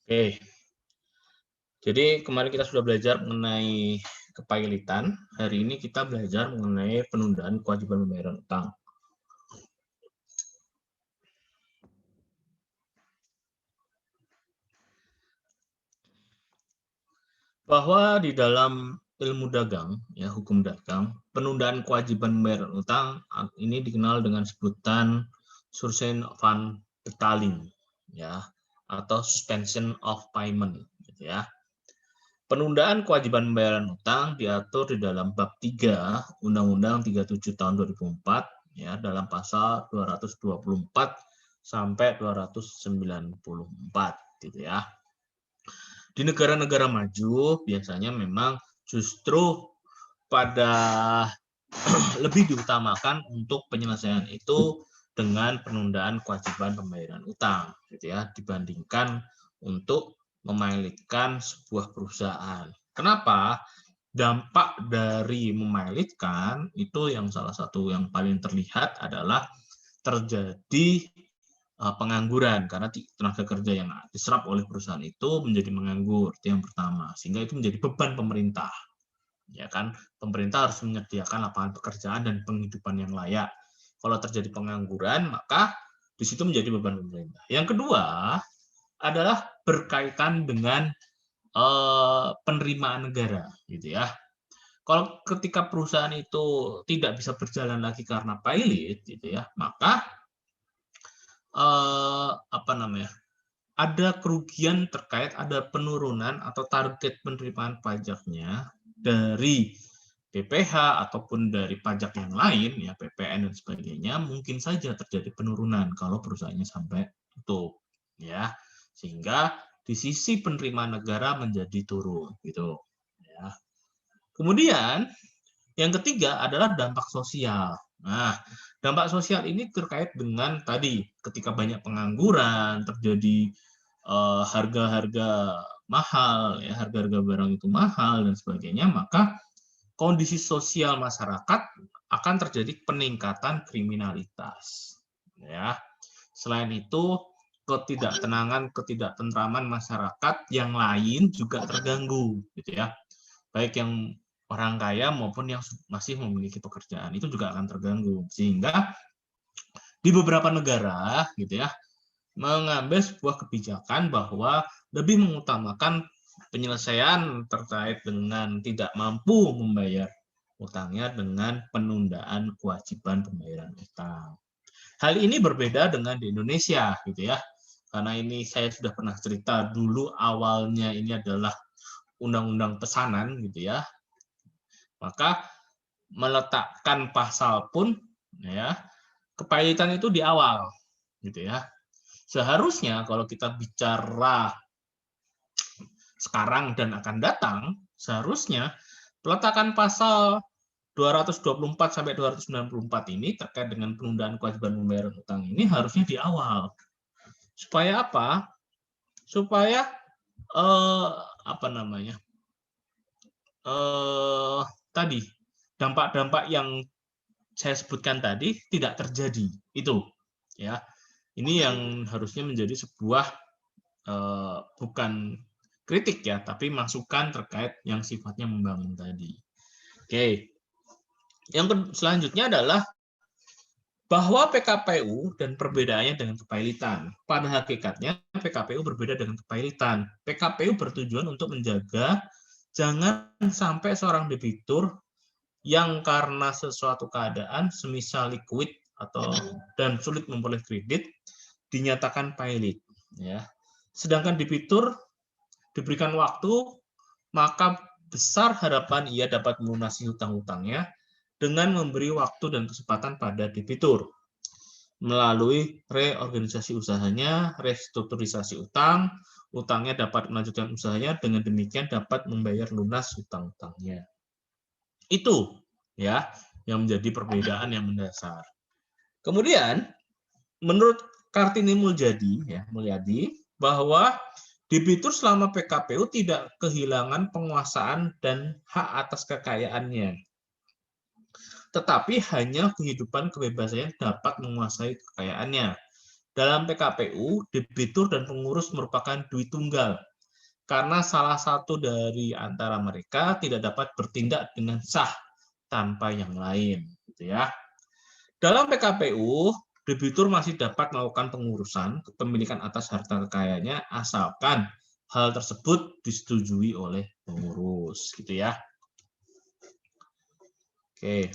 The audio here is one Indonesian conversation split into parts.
Oke, jadi kemarin kita sudah belajar mengenai kepailitan. Hari ini kita belajar mengenai penundaan kewajiban pembayaran utang. Bahwa di dalam ilmu dagang, ya hukum dagang, penundaan kewajiban pembayaran utang ini dikenal dengan sebutan suspension van betaling, ya, atau suspension of payment, gitu ya. Penundaan kewajiban pembayaran utang diatur di dalam bab 3 Undang-Undang 37 tahun 2004 ya dalam pasal 224 sampai 294 gitu ya. Di negara-negara maju biasanya memang justru pada lebih diutamakan untuk penyelesaian itu dengan penundaan kewajiban pembayaran utang gitu ya dibandingkan untuk memilotkan sebuah perusahaan. Kenapa? Dampak dari memilotkan itu yang salah satu yang paling terlihat adalah terjadi pengangguran karena tenaga kerja yang diserap oleh perusahaan itu menjadi menganggur, itu yang pertama, sehingga itu menjadi beban pemerintah, ya kan? Pemerintah harus menyediakan lapangan pekerjaan dan penghidupan yang layak. Kalau terjadi pengangguran, maka di situ menjadi beban pemerintah. Yang kedua adalah berkaitan dengan penerimaan negara, gitu ya. Kalau ketika perusahaan itu tidak bisa berjalan lagi karena pilot, gitu ya, maka apa namanya? Ada kerugian terkait ada penurunan atau target penerimaan pajaknya dari PPh ataupun dari pajak yang lain ya PPN dan sebagainya mungkin saja terjadi penurunan kalau perusahaannya sampai tutup ya sehingga di sisi penerimaan negara menjadi turun gitu ya. Kemudian yang ketiga adalah dampak sosial. Nah, dampak sosial ini terkait dengan tadi ketika banyak pengangguran, terjadi harga-harga mahal, ya harga-harga barang itu mahal dan sebagainya, maka kondisi sosial masyarakat akan terjadi peningkatan kriminalitas. Ya, selain itu ketidaktenangan, ketidaktentraman masyarakat yang lain juga terganggu, gitu ya. Baik yang orang kaya maupun yang masih memiliki pekerjaan itu juga akan terganggu sehingga di beberapa negara gitu ya mengambil sebuah kebijakan bahwa lebih mengutamakan penyelesaian terkait dengan tidak mampu membayar utangnya dengan penundaan kewajiban pembayaran utang. Hal ini berbeda dengan di Indonesia gitu ya. Karena ini saya sudah pernah cerita dulu awalnya ini adalah undang-undang pesanan gitu ya. Maka meletakkan pasal pun ya kepailitan itu di awal gitu ya. Seharusnya kalau kita bicara sekarang dan akan datang, seharusnya peletakan pasal 224 sampai 294 ini terkait dengan penundaan kewajiban pembayaran utang ini harusnya di awal. Supaya apa? Supaya apa namanya? Tadi dampak-dampak yang saya sebutkan tadi tidak terjadi. Itu ya. Ini yang harusnya menjadi sebuah bukan kritik ya, tapi masukan terkait yang sifatnya membangun tadi. Oke. Yang selanjutnya adalah bahwa PKPU dan perbedaannya dengan kepailitan. Pada hakikatnya PKPU berbeda dengan kepailitan. PKPU bertujuan untuk menjaga jangan sampai seorang debitur yang karena sesuatu keadaan semisal liquid atau dan sulit memperoleh kredit dinyatakan pailit ya. Sedangkan debitur diberikan waktu maka besar harapan ia dapat melunasi hutang-hutangnya dengan memberi waktu dan kesempatan pada debitur melalui reorganisasi usahanya, restrukturisasi utang, utangnya dapat melanjutkan usahanya, dengan demikian dapat membayar lunas hutang-hutangnya. Itu ya yang menjadi perbedaan yang mendasar. Kemudian menurut Kartini Mulyadi bahwa debitur selama PKPU tidak kehilangan penguasaan dan hak atas kekayaannya, tetapi hanya kehidupan kebebasannya dapat menguasai kekayaannya. Dalam PKPU, debitur dan pengurus merupakan duit tunggal karena salah satu dari antara mereka tidak dapat bertindak dengan sah tanpa yang lain, gitu ya. Dalam PKPU, debitur masih dapat melakukan pengurusan kepemilikan atas harta kekayaannya asalkan hal tersebut disetujui oleh pengurus, gitu ya. Oke.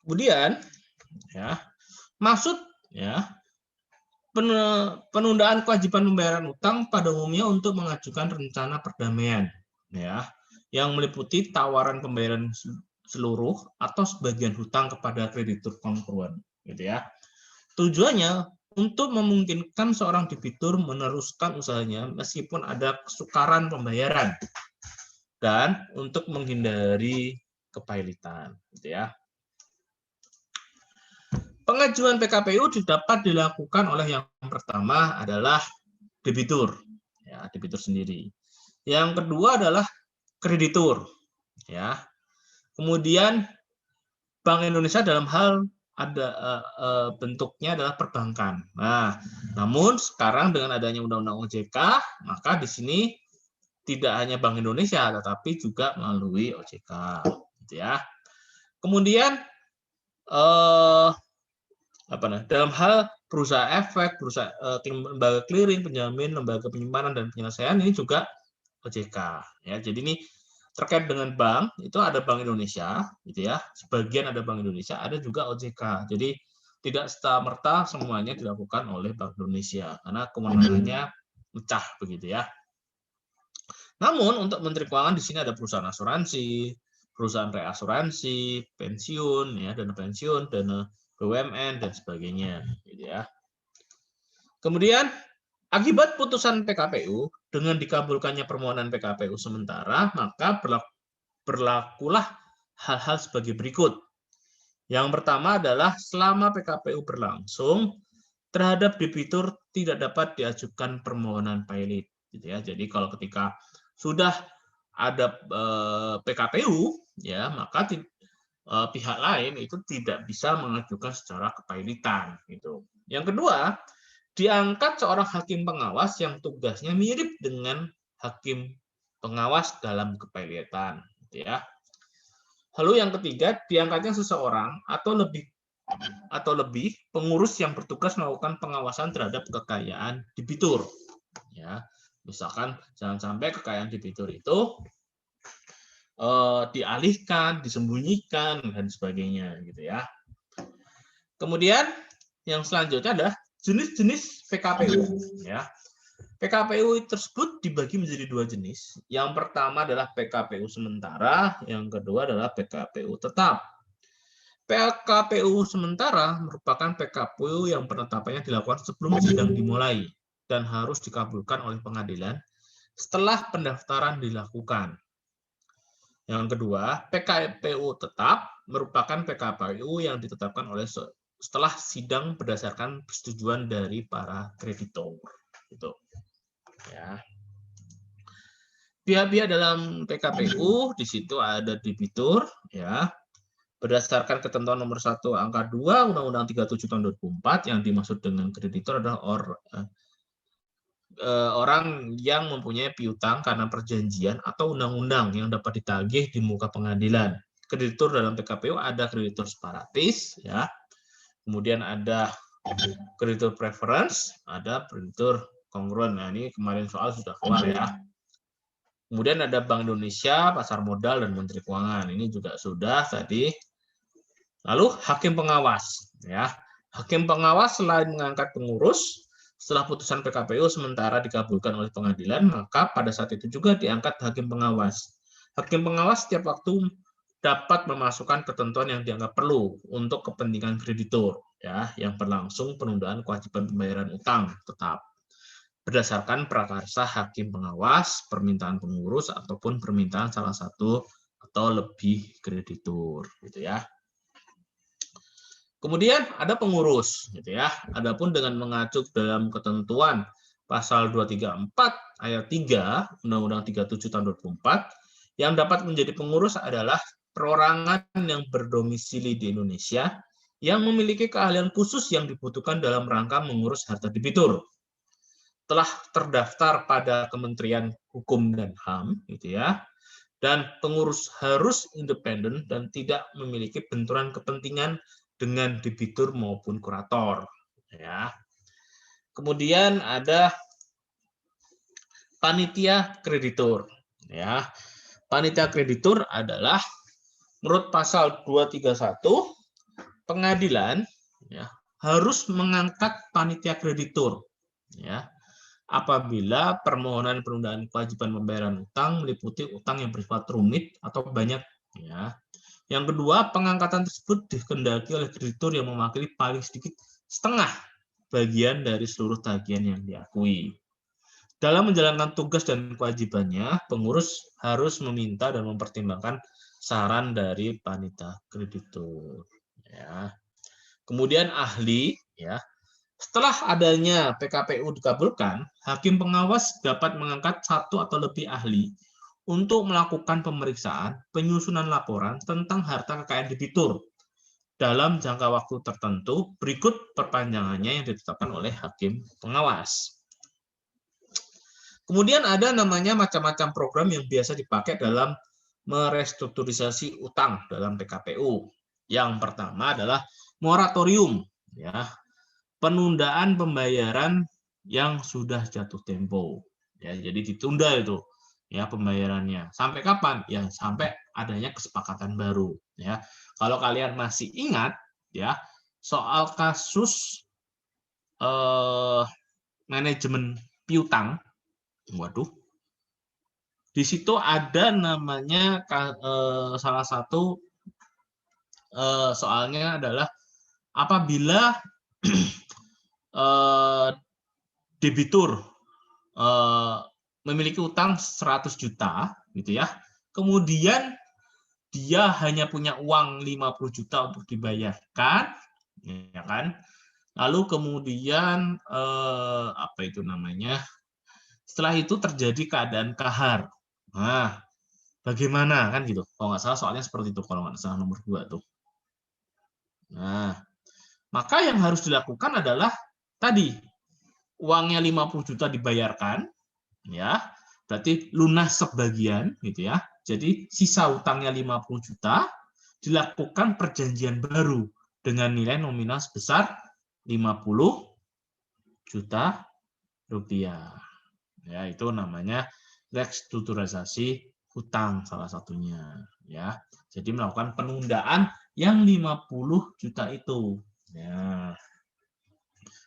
Kemudian, ya, maksud ya penundaan kewajiban pembayaran utang pada umumnya untuk mengajukan rencana perdamaian, ya, yang meliputi tawaran pembayaran seluruh atau sebagian hutang kepada kreditur kongruen, gitu ya. Tujuannya untuk memungkinkan seorang debitur meneruskan usahanya meskipun ada kesukaran pembayaran dan untuk menghindari kepailitan, gitu ya. Pengajuan PKPU dapat dilakukan oleh yang pertama adalah debitur, ya, debitur sendiri. Yang kedua adalah kreditur, ya. Kemudian Bank Indonesia dalam hal ada bentuknya adalah perbankan. Nah, namun sekarang dengan adanya Undang-Undang OJK, maka di sini tidak hanya Bank Indonesia, tetapi juga melalui OJK, gitu ya. Kemudian dalam hal berusaha efek, berusaha lembaga clearing, penjamin, lembaga penyimpanan dan penyelesaian ini juga OJK. Ya, jadi ini terkait dengan bank itu ada Bank Indonesia, gitu ya. Sebagian ada Bank Indonesia, ada juga OJK. Jadi tidak serta-merta semuanya dilakukan oleh Bank Indonesia karena kewenangannya pecah begitu ya. Namun untuk Menteri Keuangan di sini ada perusahaan asuransi, perusahaan reasuransi, pensiun, ya, dana pensiun, dana BUMN dan sebagainya, gitu ya. Kemudian akibat putusan PKPU dengan dikabulkannya permohonan PKPU sementara, maka berlakulah hal-hal sebagai berikut. Yang pertama adalah selama PKPU berlangsung, terhadap debitur tidak dapat diajukan permohonan pilot, gitu ya. Jadi kalau ketika sudah ada PKPU, ya maka pihak lain itu tidak bisa mengajukan secara kepailitan, gitu. Yang kedua, diangkat seorang hakim pengawas yang tugasnya mirip dengan hakim pengawas dalam kepailitan, gitu ya. Lalu yang ketiga, diangkatnya seseorang atau lebih pengurus yang bertugas melakukan pengawasan terhadap kekayaan debitur. Ya, misalkan jangan sampai kekayaan debitur itu dialihkan, disembunyikan dan sebagainya, gitu ya. Kemudian yang selanjutnya adalah jenis-jenis PKPU. Ya, PKPU tersebut dibagi menjadi dua jenis. Yang pertama adalah PKPU sementara, yang kedua adalah PKPU tetap. PKPU sementara merupakan PKPU yang penetapannya dilakukan sebelum sidang dimulai dan harus dikabulkan oleh pengadilan setelah pendaftaran dilakukan. Yang kedua, PKPU tetap merupakan PKPU yang ditetapkan oleh setelah sidang berdasarkan persetujuan dari para kreditor. Gitu. Ya. Pihak-pihak dalam PKPU di situ ada debitur, ya. Berdasarkan ketentuan nomor 1 angka 2 Undang-Undang 37 tahun 2004 yang dimaksud dengan kreditor adalah orang yang mempunyai piutang karena perjanjian atau undang-undang yang dapat ditagih di muka pengadilan. Kreditur dalam PKPU ada kreditur separatis, ya. Kemudian ada kreditur preference, ada kreditur kongruen. Nah, ini kemarin soal sudah keluar ya. Kemudian ada Bank Indonesia, Pasar Modal, dan Menteri Keuangan. Ini juga sudah tadi. Lalu hakim pengawas, ya. Hakim pengawas selain mengangkat pengurus, setelah putusan PKPU sementara dikabulkan oleh pengadilan, maka pada saat itu juga diangkat hakim pengawas. Hakim pengawas setiap waktu dapat memasukkan ketentuan yang dianggap perlu untuk kepentingan kreditur, ya, yang berlangsung penundaan kewajiban pembayaran utang tetap berdasarkan prakarsa hakim pengawas, permintaan pengurus ataupun permintaan salah satu atau lebih kreditur, gitu ya. Kemudian ada pengurus, gitu ya. Adapun dengan mengacu dalam ketentuan pasal 234 ayat 3 Undang-Undang 37 tahun 2004, yang dapat menjadi pengurus adalah perorangan yang berdomisili di Indonesia yang memiliki keahlian khusus yang dibutuhkan dalam rangka mengurus harta debitur. Telah terdaftar pada Kementerian Hukum dan HAM, gitu ya. Dan pengurus harus independen dan tidak memiliki benturan kepentingan dengan debitur maupun kurator, ya. Kemudian ada panitia kreditur, ya. Panitia kreditur adalah menurut pasal 231 pengadilan, ya, harus mengangkat panitia kreditur, ya, apabila permohonan penundaan kewajiban pembayaran utang meliputi utang yang bersifat rumit atau banyak, ya. Yang kedua, pengangkatan tersebut dikehendaki oleh kreditur yang mewakili paling sedikit setengah bagian dari seluruh tagihan yang diakui. Dalam menjalankan tugas dan kewajibannya, pengurus harus meminta dan mempertimbangkan saran dari panitia kreditur, ya. Kemudian ahli, ya. Setelah adanya PKPU dikabulkan, hakim pengawas dapat mengangkat satu atau lebih ahli untuk melakukan pemeriksaan, penyusunan laporan tentang harta kekayaan debitur dalam jangka waktu tertentu berikut perpanjangannya yang ditetapkan oleh hakim pengawas. Kemudian ada namanya macam-macam program yang biasa dipakai dalam merestrukturisasi utang dalam PKPU. Yang pertama adalah moratorium, ya. Penundaan pembayaran yang sudah jatuh tempo, ya, jadi ditunda itu, ya, pembayarannya sampai kapan, ya, sampai adanya kesepakatan baru, ya. Kalau kalian masih ingat, ya, soal kasus manajemen piutang, waduh, di situ ada namanya salah satu soalnya adalah apabila debitur memiliki utang 100 juta, gitu ya. Kemudian dia hanya punya uang 50 juta untuk dibayarkan, ya kan? Lalu kemudian apa itu namanya? Setelah itu terjadi keadaan kahar. Nah, bagaimana kan gitu? Kalau nggak salah soalnya seperti itu kalau nggak salah nomor 2 tuh. Nah, maka yang harus dilakukan adalah tadi uangnya 50 juta dibayarkan, ya, berarti lunas sebagian, gitu ya. Jadi sisa utangnya 50 juta, dilakukan perjanjian baru dengan nilai nominal sebesar 50 juta rupiah. Ya, itu namanya restrukturisasi hutang salah satunya, ya. Jadi melakukan penundaan yang 50 juta itu. Ya.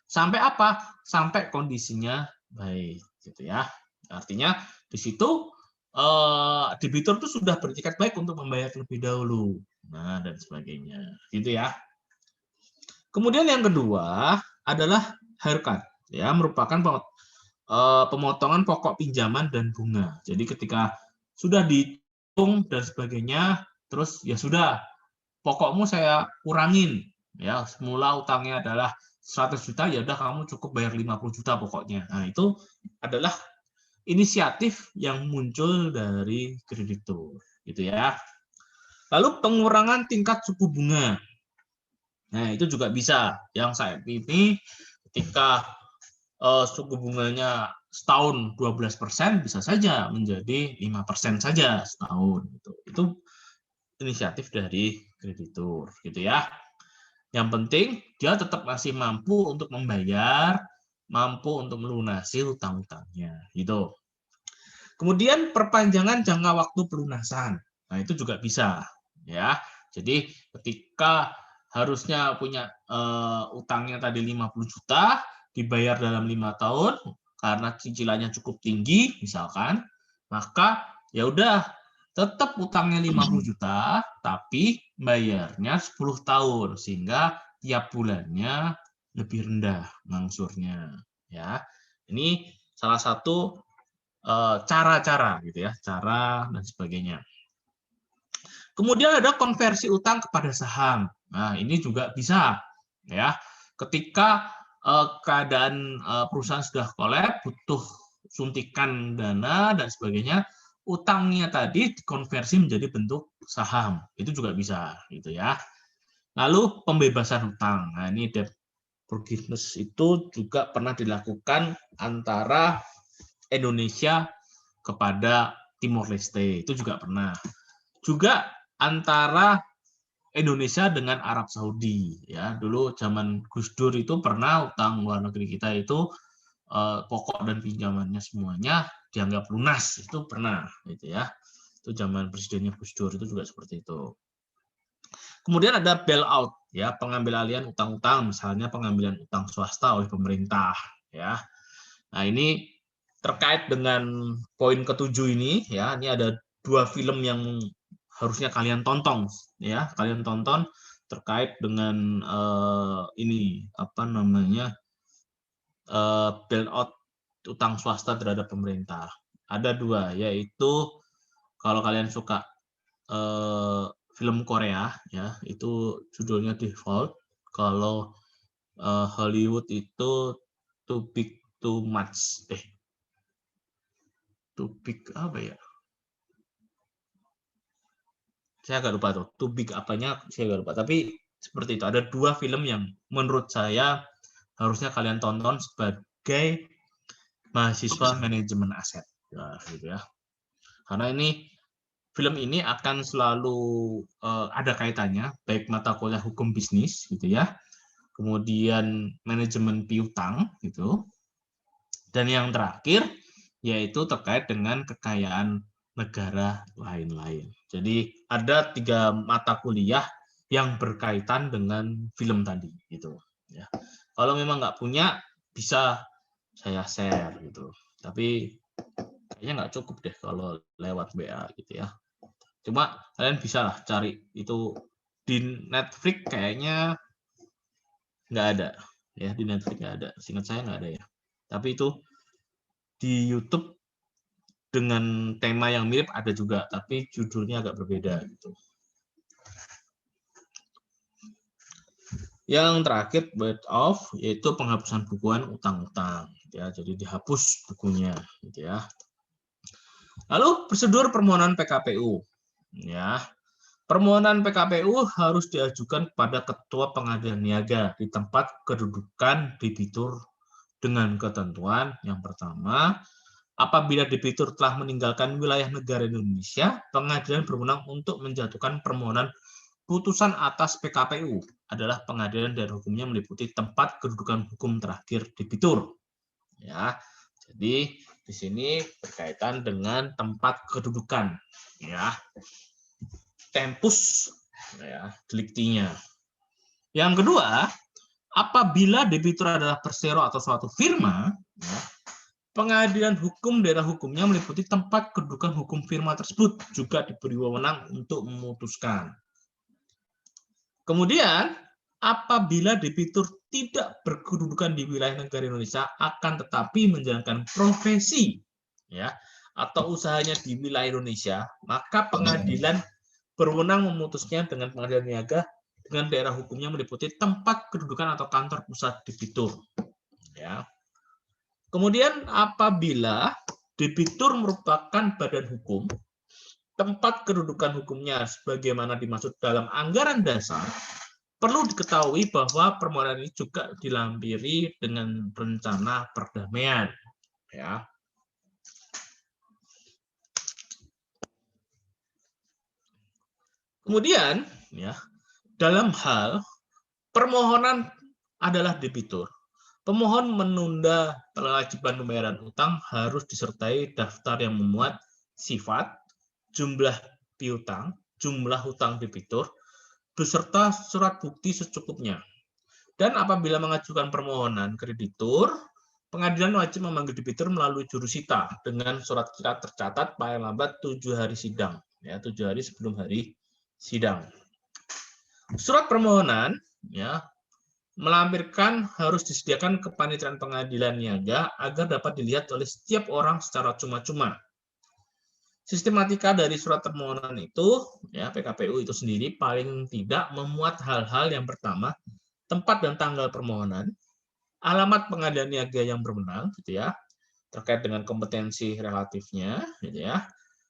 Sampai apa? Sampai kondisinya baik, gitu ya. Artinya di situ debitur itu sudah beretikat baik untuk membayar terlebih dahulu. Nah, dan sebagainya. Gitu ya. Kemudian yang kedua adalah haircut, ya, merupakan pemotongan pokok pinjaman dan bunga. Jadi ketika sudah dihitung dan sebagainya, terus ya sudah, pokokmu saya kurangin, ya, semula utangnya adalah 100 juta, ya udah kamu cukup bayar 50 juta pokoknya. Nah, itu adalah inisiatif yang muncul dari kreditur, gitu ya. Lalu pengurangan tingkat suku bunga. Nah, itu juga bisa. Yang saya ini ketika suku bunganya setahun 12%, bisa saja menjadi 5% saja setahun. Itu inisiatif dari kreditur, gitu ya. Yang penting dia tetap masih mampu untuk membayar, mampu untuk melunasi hutang-hutangnya, gitu. Kemudian perpanjangan jangka waktu pelunasan. Nah, itu juga bisa, ya. Jadi ketika harusnya punya utangnya tadi 50 juta, dibayar dalam 5 tahun karena cicilannya cukup tinggi misalkan, maka ya udah tetap utangnya 50 juta tapi bayarnya 10 tahun sehingga tiap bulannya lebih rendah mangsurnya, ya. Ini salah satu cara-cara, gitu ya, cara dan sebagainya. Kemudian ada konversi utang kepada saham. Nah, ini juga bisa. Ya, ketika keadaan perusahaan sudah kolab, butuh suntikan dana dan sebagainya, utangnya tadi dikonversi menjadi bentuk saham, itu juga bisa, gitu ya. Lalu pembebasan hutang, nah ini debt forgiveness itu juga pernah dilakukan antara Indonesia kepada Timor Leste, itu juga pernah. Juga antara Indonesia dengan Arab Saudi, ya dulu zaman Gus Dur itu pernah utang luar negeri kita itu pokok dan pinjamannya semuanya dianggap lunas, itu pernah, gitu ya. Itu zaman presidennya Gus Dur itu juga seperti itu. Kemudian ada bailout, ya pengambil alihan utang-utang, misalnya pengambilan utang swasta oleh pemerintah, ya. Nah ini terkait dengan poin ketujuh ini, ya ini ada 2 film yang harusnya kalian tonton, ya kalian tonton terkait dengan ini apa namanya bailout utang swasta terhadap pemerintah. Ada 2, yaitu kalau kalian suka film Korea, ya itu judulnya Default. Kalau Hollywood itu Too Big Too Much, Too Big apa ya? Saya agak lupa tuh. Too Big apanya saya agak lupa. Tapi seperti itu. Ada 2 film yang menurut saya harusnya kalian tonton sebagai mahasiswa manajemen aset, ya, gitu ya. Karena film ini akan selalu ada kaitannya, baik mata kuliah hukum bisnis, gitu ya, kemudian manajemen piutang, gitu, dan yang terakhir yaitu terkait dengan kekayaan negara lain-lain. Jadi ada 3 mata kuliah yang berkaitan dengan film tadi, gitu. Ya. Kalau memang nggak punya, bisa saya share, gitu. Tapi kayaknya nggak cukup deh kalau lewat WA, gitu ya. Cuma kalian bisa lah cari itu di Netflix, kayaknya nggak ada, ya di Netflix nggak ada. Seingat saya nggak ada ya. Tapi itu di YouTube dengan tema yang mirip ada juga, tapi judulnya agak berbeda gitu. Yang terakhir write off, yaitu penghapusan bukuan utang-utang, ya. Jadi dihapus bukunya, gitu ya. Lalu prosedur permohonan PKPU, ya. Permohonan PKPU harus diajukan kepada Ketua Pengadilan Niaga di tempat kedudukan debitur dengan ketentuan yang pertama, apabila debitur telah meninggalkan wilayah negara Indonesia, pengadilan berwenang untuk menjatuhkan permohonan putusan atas PKPU adalah pengadilan dan hukumnya meliputi tempat kedudukan hukum terakhir debitur. Ya, jadi di sini berkaitan dengan tempat kedudukan, ya. Tempus, ya, deliktinya. Yang kedua, apabila debitur adalah persero atau suatu firma, ya, pengadilan hukum daerah hukumnya meliputi tempat kedudukan hukum firma tersebut juga diberi wewenang untuk memutuskan. Kemudian, apabila debitur tidak berkedudukan di wilayah negara Indonesia akan tetapi menjalankan profesi, ya, atau usahanya di wilayah Indonesia, maka pengadilan berwenang memutusnya dengan pengadilan niaga dengan daerah hukumnya meliputi tempat kedudukan atau kantor pusat debitur, ya. Kemudian apabila debitur merupakan badan hukum, tempat kedudukan hukumnya sebagaimana dimaksud dalam anggaran dasar, perlu diketahui bahwa permohonan ini juga dilampiri dengan rencana perdamaian, ya. Kemudian, ya, dalam hal permohonan adalah debitur, pemohon menunda kewajiban pembayaran utang harus disertai daftar yang memuat sifat, jumlah piutang, jumlah hutang debitur, beserta surat bukti secukupnya. Dan apabila mengajukan permohonan kreditur, pengadilan wajib memanggil debitur melalui jurusita dengan surat kira tercatat paling lambat 7 hari sidang, ya 7 hari sebelum hari sidang. Surat permohonan, ya, melampirkan harus disediakan kepanitiaan pengadilan niaga agar dapat dilihat oleh setiap orang secara cuma-cuma. Sistematika dari surat permohonan itu, ya PKPU itu sendiri paling tidak memuat hal-hal yang pertama, tempat dan tanggal permohonan, alamat pengadilan niaga yang berwenang, gitu ya, terkait dengan kompetensi relatifnya, gitu ya.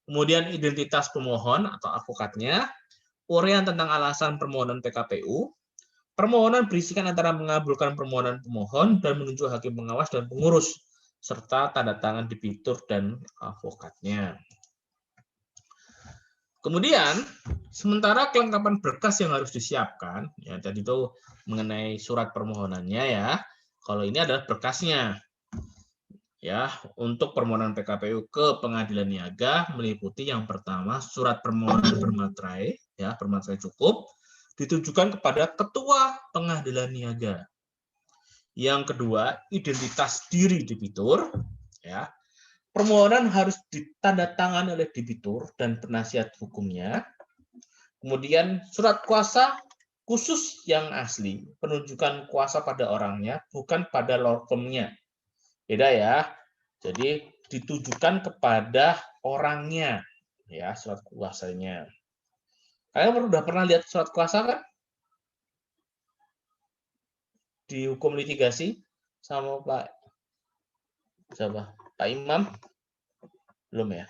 Kemudian identitas pemohon atau advokatnya, uraian tentang alasan permohonan PKPU, permohonan berisikan antara mengabulkan permohonan pemohon dan menunjuk hakim pengawas dan pengurus, serta tanda tangan debitur dan advokatnya. Kemudian, sementara kelengkapan berkas yang harus disiapkan, ya tadi itu mengenai surat permohonannya ya, kalau ini adalah berkasnya. Ya, untuk permohonan PKPU ke pengadilan niaga meliputi yang pertama surat permohonan bermaterai, ya bermaterai cukup, ditujukan kepada ketua pengadilan niaga. Yang kedua, identitas diri debitur, ya. Permohonan harus ditandatangani oleh debitur dan penasihat hukumnya. Kemudian surat kuasa khusus yang asli, penunjukan kuasa pada orangnya, bukan pada law firm-nya. Beda ya. Jadi ditujukan kepada orangnya, ya surat kuasanya. Kalian udah pernah lihat surat kuasa kan? Di hukum litigasi sama Pak siapa? Pak Imam? Belum ya.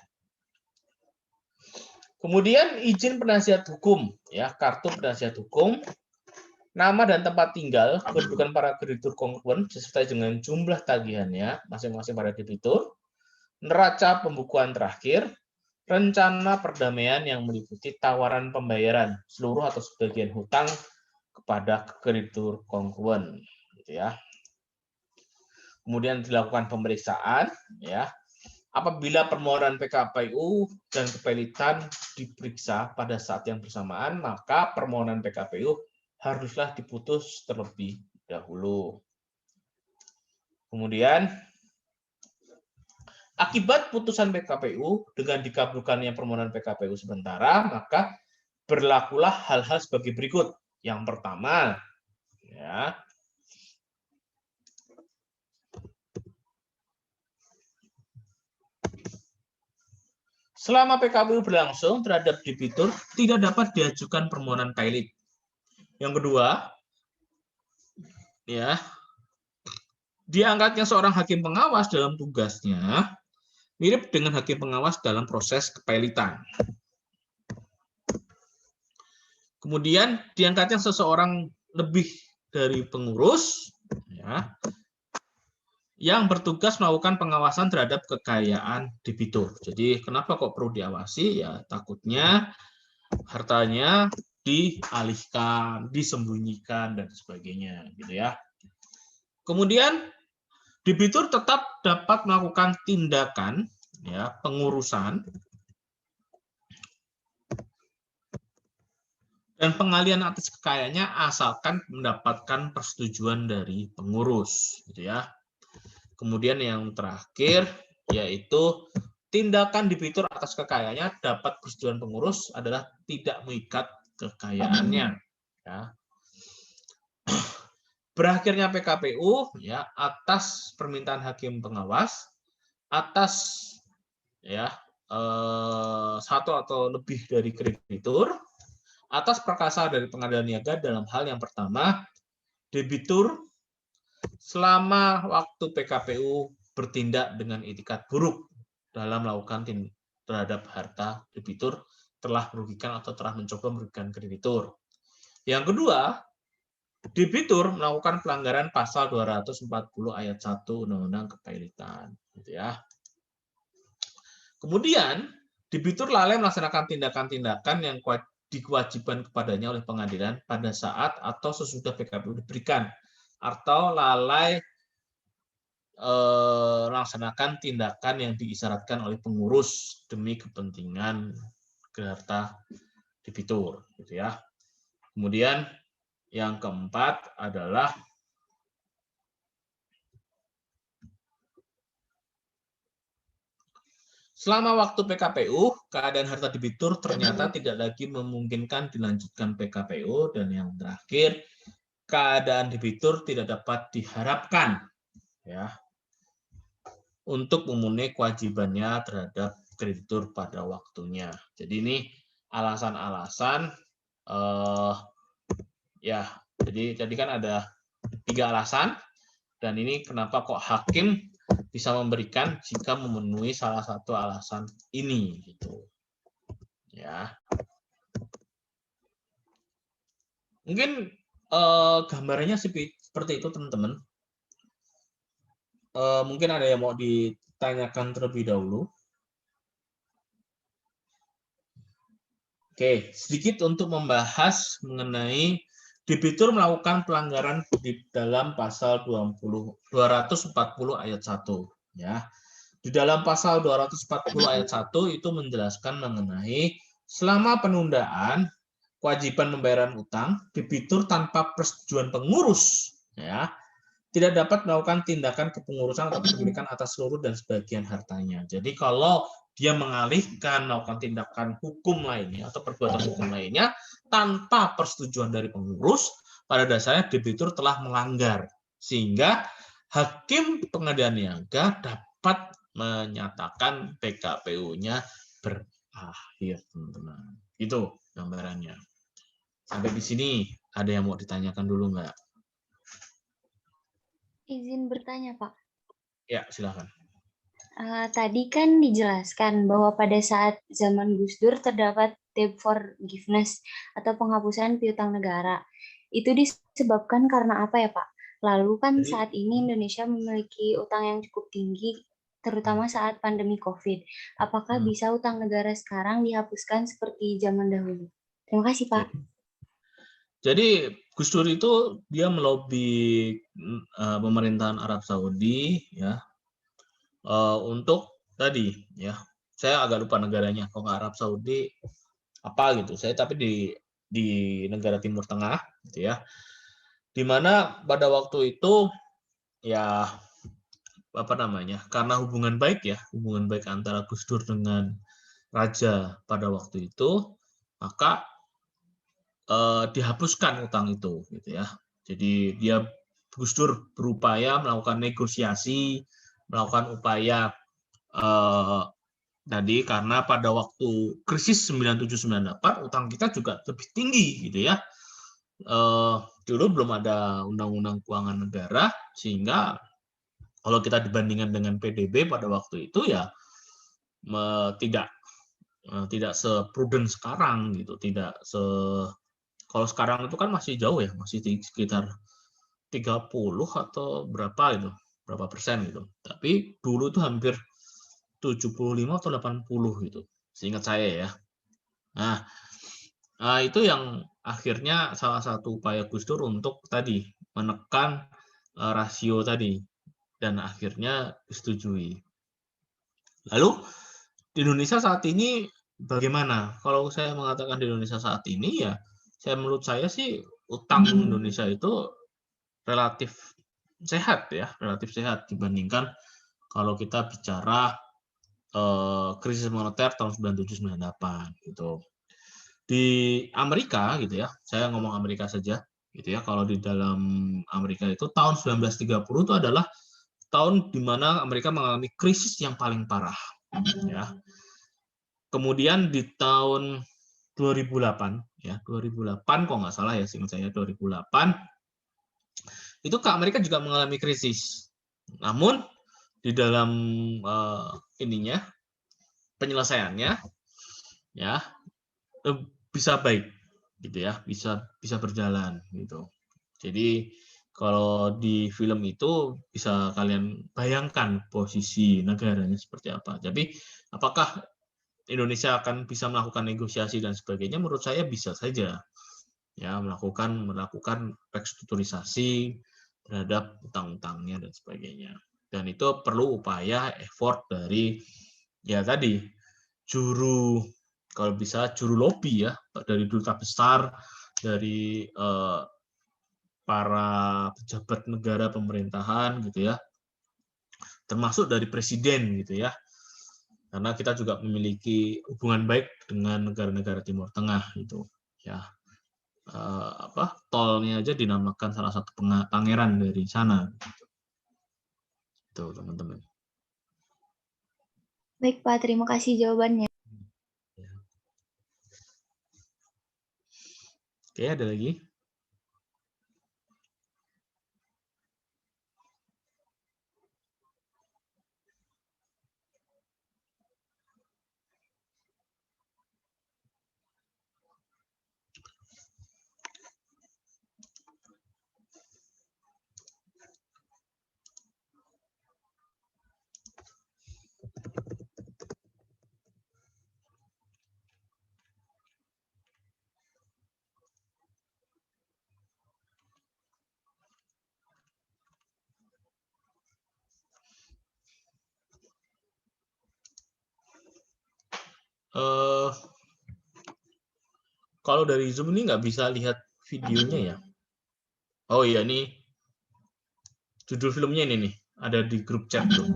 Kemudian izin penasihat hukum, ya kartu penasihat hukum, nama dan tempat tinggal, kedudukan para kreditur kongruen sesuai dengan jumlah tagihannya masing-masing pada debitur, neraca pembukuan terakhir, rencana perdamaian yang meliputi tawaran pembayaran seluruh atau sebagian hutang kepada kreditur kongruen, gitu ya. Kemudian dilakukan pemeriksaan, ya. Apabila permohonan PKPU dan kepelitan diperiksa pada saat yang bersamaan, maka permohonan PKPU haruslah diputus terlebih dahulu. Kemudian, akibat putusan PKPU dengan dikabulkannya permohonan PKPU sementara, maka berlakulah hal-hal sebagai berikut. Yang pertama, ya, selama PKPU berlangsung terhadap debitur tidak dapat diajukan permohonan pailit. Yang kedua, ya, diangkatnya seorang hakim pengawas dalam tugasnya mirip dengan hakim pengawas dalam proses kepailitan. Kemudian diangkatnya seseorang lebih dari pengurus, ya, yang bertugas melakukan pengawasan terhadap kekayaan debitur. Jadi kenapa kok perlu diawasi? Ya takutnya hartanya dialihkan, disembunyikan dan sebagainya, gitu ya. Kemudian debitur tetap dapat melakukan tindakan, ya, pengurusan dan pengalihan atas kekayaannya asalkan mendapatkan persetujuan dari pengurus, gitu ya. Kemudian yang terakhir yaitu tindakan debitur atas kekayaannya dapat persetujuan pengurus adalah tidak mengikat kekayaannya. Ya. Berakhirnya PKPU ya atas permintaan hakim pengawas atas ya satu atau lebih dari kreditur atas perkasa dari pengadilan niaga dalam hal yang pertama debitur selama waktu PKPU bertindak dengan itikat buruk dalam melakukan terhadap harta debitur telah merugikan atau telah mencoba merugikan kreditur. Yang kedua, debitur melakukan pelanggaran pasal 240 ayat 1 Undang-Undang Kepailitan, gitu ya. Kemudian, debitur lalai melaksanakan tindakan-tindakan yang diwajibkan kepadanya oleh pengadilan pada saat atau sesudah PKPU diberikan, atau lalai melaksanakan tindakan yang diisyaratkan oleh pengurus demi kepentingan harta debitur, gitu ya. Kemudian yang keempat adalah selama waktu PKPU, keadaan harta debitur ternyata tidak lagi memungkinkan dilanjutkan PKPU, dan yang terakhir, keadaan debitur tidak dapat diharapkan ya untuk memenuhi kewajibannya terhadap kreditur pada waktunya. Jadi ini alasan-alasan ya Jadi tadi kan ada 3 alasan, dan ini kenapa kok hakim bisa memberikan jika memenuhi salah satu alasan ini, gitu. Ya. Mungkin gambarannya seperti itu, teman-teman. Mungkin ada yang mau ditanyakan terlebih dahulu. Oke, sedikit untuk membahas mengenai debitur melakukan pelanggaran di dalam pasal 240 ayat 1. Ya. Di dalam pasal 240 ayat 1 itu menjelaskan mengenai selama penundaan kewajiban pembayaran utang, debitur tanpa persetujuan pengurus, ya, tidak dapat melakukan tindakan kepengurusan atau kepemilikan atas seluruh dan sebagian hartanya. Jadi kalau dia mengalihkan melakukan tindakan hukum lainnya atau perbuatan hukum lainnya tanpa persetujuan dari pengurus, pada dasarnya debitur telah melanggar, sehingga hakim pengadilan niaga dapat menyatakan PKPU-nya berakhir, teman-teman. Itu gambarannya. Sampai di sini ada yang mau ditanyakan dulu nggak? Izin bertanya, Pak. Ya, silakan. Tadi kan dijelaskan bahwa pada saat zaman Gus Dur terdapat debt forgiveness atau penghapusan piutang negara. Itu disebabkan karena apa ya, Pak? Lalu kan saat ini Indonesia memiliki utang yang cukup tinggi, terutama saat pandemi COVID. Apakah bisa utang negara sekarang dihapuskan seperti zaman dahulu? Terima kasih, Pak. Jadi Gus Dur itu dia melobi pemerintahan Arab Saudi, ya, untuk tadi, ya, saya agak lupa negaranya, kalau nggak Arab Saudi apa gitu, saya tapi di negara Timur Tengah, gitu ya, di mana pada waktu itu ya apa namanya, karena hubungan baik antara Gus Dur dengan raja pada waktu itu, maka dihapuskan utang itu, gitu ya. Jadi dia Gus Dur berupaya melakukan negosiasi, melakukan upaya tadi karena pada waktu krisis 97-98 utang kita juga lebih tinggi, gitu ya. Dulu belum ada undang-undang keuangan negara, sehingga kalau kita dibandingkan dengan PDB pada waktu itu ya tidak seprudent sekarang, gitu, tidak kalau sekarang itu kan masih jauh ya, masih sekitar 30 atau berapa persen gitu. Tapi dulu itu hampir 75 atau 80 gitu, seingat saya ya. Nah, itu yang akhirnya salah satu upaya Gus Dur untuk tadi menekan rasio tadi, dan akhirnya disetujui. Lalu di Indonesia saat ini bagaimana? Kalau saya mengatakan di Indonesia saat ini ya, menurut saya sih utang Indonesia itu relatif sehat ya, relatif sehat dibandingkan kalau kita bicara krisis moneter tahun 97-98 gitu. Di Amerika gitu ya, saya ngomong Amerika saja gitu ya. Kalau di dalam Amerika itu tahun 1930 itu adalah tahun di mana Amerika mengalami krisis yang paling parah ya. Kemudian di tahun 2008 ya, 2008 kok nggak salah ya, seingat saya 2008 itu Amerika juga mengalami krisis. Namun di dalam ininya penyelesaiannya ya bisa baik gitu ya, bisa berjalan gitu. Jadi kalau di film itu bisa kalian bayangkan posisi negaranya seperti apa. Tapi apakah Indonesia akan bisa melakukan negosiasi dan sebagainya? Menurut saya bisa saja ya, melakukan restrukturisasi terhadap utang-utangnya dan sebagainya. Dan itu perlu upaya effort dari ya tadi juru, kalau bisa juru lobby ya, dari duta besar, dari para pejabat negara pemerintahan gitu ya, termasuk dari presiden gitu ya, karena kita juga memiliki hubungan baik dengan negara-negara Timur Tengah gitu ya. Tolnya aja dinamakan salah satu pangeran dari sana gitu, teman-teman. Baik, Pak. Terima kasih jawabannya. Oke, ada lagi? kalau dari Zoom ini nggak bisa lihat videonya ya. Oh iya, nih judul filmnya ini nih, ada di grup chat tuh.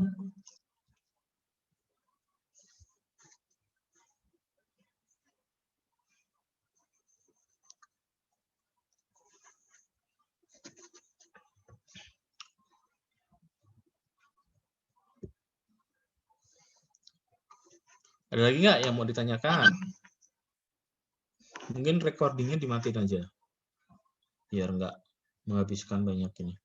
Ada lagi nggak yang mau ditanyakan? Mungkin recordingnya dimatiin aja, biar nggak menghabiskan banyak ini.